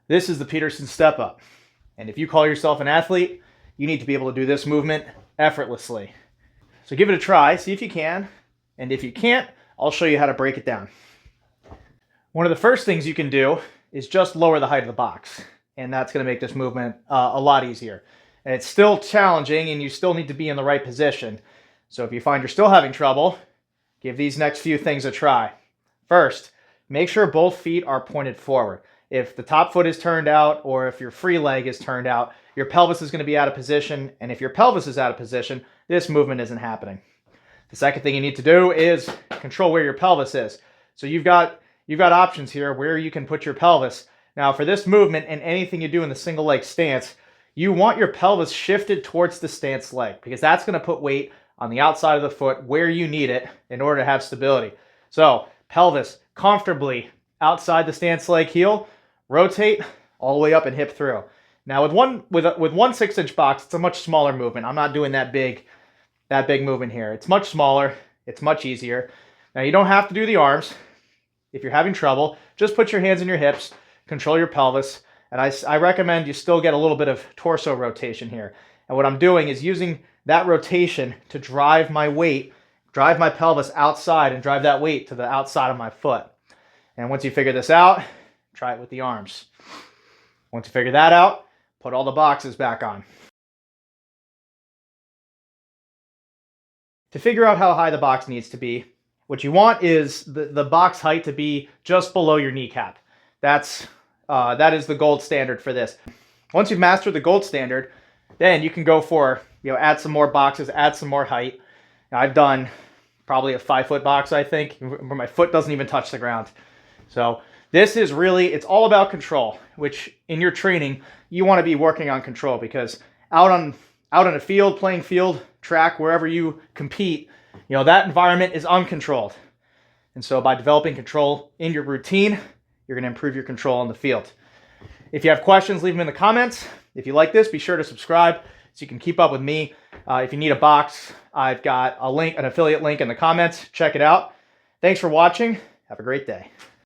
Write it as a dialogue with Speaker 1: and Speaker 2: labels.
Speaker 1: This is the Peterson Step-up. And if you call yourself an athlete, you need to be able to do this movement effortlessly. So give it a try, see if you can. And if you can't, I'll show you how to break it down. One of the first things you can do is just lower the height of the box. And that's going to make this movement a lot easier. And it's still challenging and you still need to be in the right position. So if you find you're still having trouble, give these next few things a try. First, make sure both feet are pointed forward. If the top foot is turned out or if your free leg is turned out, your pelvis is going to be out of position. And if your pelvis is out of position, this movement isn't happening. The second thing you need to do is control where your pelvis is. So you've got options here where you can put your pelvis. Now for this movement and anything you do in the single leg stance, you want your pelvis shifted towards the stance leg because that's going to put weight on the outside of the foot where you need it in order to have stability. So pelvis comfortably outside the stance leg heel, rotate all the way up and hip through. Now with one 6-inch box, it's a much smaller movement. I'm not doing that big movement here. It's much smaller. It's much easier. Now you don't have to do the arms. If you're having trouble, just put your hands in your hips, control your pelvis, and I recommend you still get a little bit of torso rotation here. And what I'm doing is using that rotation to drive my weight, drive my pelvis outside and drive that weight to the outside of my foot. And once you figure this out, try it with the arms. Once you figure that out, put all the boxes back on. To figure out how high the box needs to be, what you want is the box height to be just below your kneecap. That is the gold standard for this. Once you've mastered the gold standard, then you can go for, add some more boxes, add some more height. Now, I've done probably a 5-foot box, I think, where my foot doesn't even touch the ground. So this is really, it's all about control, which in your training, you want to be working on control because out on a field, playing field, track, wherever you compete, that environment is uncontrolled. And so by developing control in your routine, you're going to improve your control on the field. If you have questions, leave them in the comments. If you like this, be sure to subscribe so you can keep up with me. If you need a box, I've got a link, an affiliate link in the comments. Check it out. Thanks for watching. Have a great day.